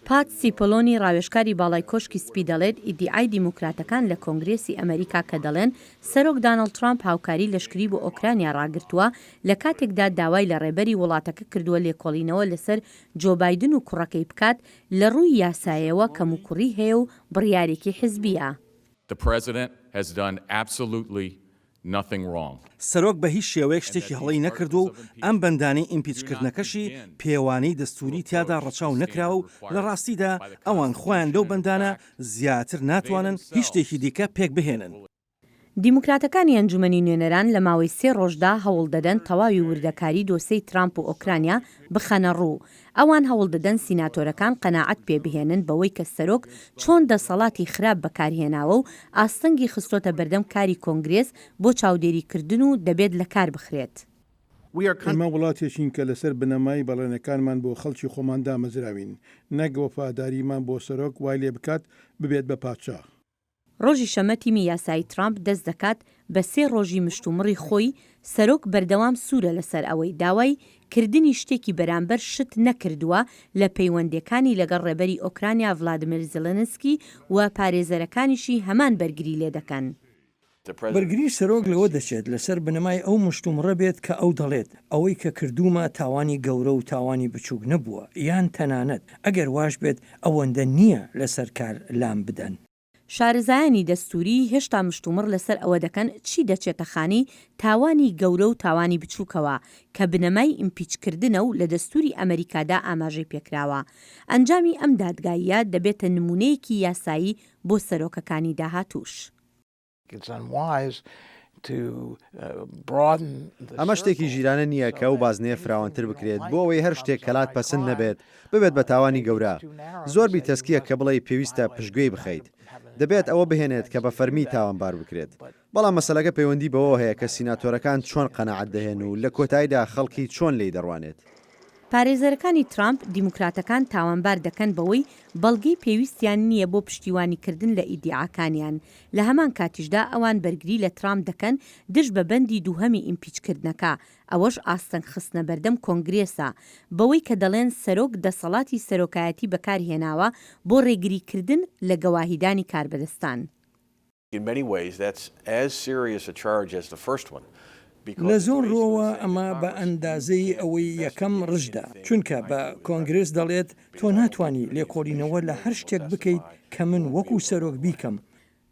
پات سیپۆلۆنی ڕاوێژکاری باڵای کۆشکی سپی دەڵێت ئیدیعای دیموکراتەکان لە کۆنگرێسی ئەمریکا کە دەڵێن سەرۆک دانەڵد ترامپ هاوکاری لەشکری بۆ ئۆکرانیا ڕاگرتووە لە کاتێکدا داوای لە ڕێبەری وڵاتەکە کردووە لێکۆڵینەوە لەسەر جۆ بایدن و کوڕەکەی بکات لە ڕووی یاسایەوە کەم و کوڕی هەیە و بڕیارێکی حزبیە. سەرۆک بە هیچ شێوەیەک شتێکی هەڵی نەکردو و ئەم بەندانەی ئیمپیچکردنەکەشی پێوانەی دەستوری تیادا ڕەچاو نەکراوە و لە ڕاستیدا ئەوان خۆیان لەو بەندانە زیاتر ناتوانن هیچ شتێکی دیکە پێک بهێنن. دیموکراتەکانی ئەنجومەنی نوێنەران لە ماوەی 3 ڕۆژدا هەوڵ دەدەن تەواوی وردەکاری دۆسەی ترامپ و ئۆکرانیا بخەنە ڕوو. ئەوان هەوڵ دەدەن سیناتۆرەکان قەناعەت پێبهێنن بەوەی کە سەرۆک چۆن دەسەڵاتی خراپ بەکارهێناوە و ئاستەنگی خستۆتە بەردەم کاری کۆنگرێس بۆ چاودێریکردن و دەبێت لە کار بخرێت. ئێمە وڵاتێکین کە لەسەر بنەمای بەڵێنەکانمان بۆ خەڵکی خۆمان دامەزراوین، نەک وەفاداریمان بۆ سەرۆک وای لێ بکات ببێت بە پادشا. ڕۆژی شەمە تیمی یاسایی ترامپ دەست دەکات بە 3 ڕۆژی مشتومڕی خۆی سەرۆک بەردەوام سوورە لەسەر ئەوەی داوای کردنی شتێکی بەرامبەر شت نەکردووە لە پەیوەندەکانی لەگەڵ ڕێبەری ئۆکرانیا ڤلادیمیر زێلێنسکی و پارێزەرەکانیشی هەمان بەرگری لێ دەکەن. بەرگری سەرۆک لەوە دەچێت لەسەر بنەمای ئەو مشتومڕە بێت کە ئەو دەڵێت ئەوەی کە کردومە تاوانی گەورە و تاوانی بچووک نەبووە یان تەنانەت ئەگەر واش بێت ئەوەندە نییە لەسەر کار لام بدەن. شارەزایانی دەستوری هێشتا مشتومڕ لەسەر ئەوە دەکەن چی دەچێتە خانی تاوانی گەورە و تاوانی بچووکەوە کە بنەمای ئیمپیچکردنە و لە دەستوری ئەمریکادا ئاماژەی پێکراوە. ئەنجامی ئەم دادگاییە دەبێتە نمونەیەکی یاسایی بۆ سەرۆکەکانی داهاتووش. ئەمە شتێکی ژیرانە نییە کە ئەو بازنەیە فراوانتر بکرێت بۆ ئەوەی هەر شتێک کەلات پەسەند نەبێت ببێت بە تاوانی گەورە. زۆر بیتەسکیە کە بڵێ پێویستە پشتگوێی بخەیت. دەبێت ئەوە بهێنێت کە بە فەرمی تاوانبار بکرێت. بەڵام مەسەلەکە پەیوەندی بەوە هەیە کە سیناتۆرەکان چۆن قەناعەت دەهێن و لە کۆتاییدا خەڵکی چۆن لێی دەڕوانێت. پارێزەرەکانی ترامپ دیموکراتەکان تاوانبار دەکەن بەوەی بەڵگەی پێویستیان نییە بۆ پشتیوانیکردن لە ئیدیعاکانیان. لە هەمان کاتیشدا ئەوان بەرگری لە ترامپ دەکەن دژ بە بەندی دووهەمی ئیمپیچکردنەکە. ئەوەش ئاستەنگ خستنە بەردەم کۆنگرێسە بەوەی کە دەڵێن سەرۆک دەسەڵاتی سەرۆکایەتی بەکارهێناوە بۆ ڕێگریکردن لە گەواهیدانی کاربەدەستان. لە زۆر ڕۆوە ئەمە بە ئەندازەی ئەوەی یەکەم ڕژدا چونکە بە کۆنگرێس دەڵێت تۆ ناتوانانی لێکۆڵینەوە لە هەر شتێک بکەیت کە من وەکو سەرۆک بیکەم.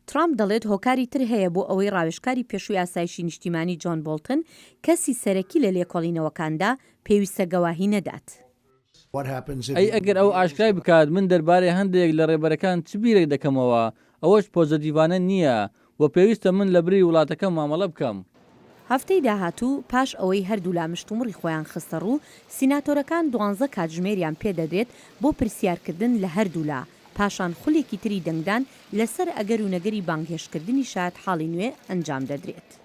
ترامپ دەڵێت هۆکاری تر هەیە بۆ ئەوەی ڕاوێژکاری پێشووی ئاسایشی نیشتیمانی جۆن بۆڵتن کەسی سەرەکی لە لێکۆڵینەوەکاندا پێویستە گەواهی نەدات. ئەگەر ئەو ئاشکرای بکات من دەربارەی هەندێک لە ڕێبەرەکان چ بیرێک دەکەمەوە ئەوەش پۆزەتیڤانە نییە و پێویستە من لە بری وڵاتەکە مامەڵە بکەم. هەفتەی داهاتوو پاش ئەوەی هەردوو لا مشتومڕی خۆیان خستە ڕوو سیناتۆرەکان 12 کاتژمێریان پێدەدرێت بۆ پرسیارکردن لە هەردوو لا پاشان خولێکی تری دەنگدان لەسەر ئەگەر و نەگەری بانگهێشتکردنی شایەت حاڵی نوێ ئەنجام دەدرێت.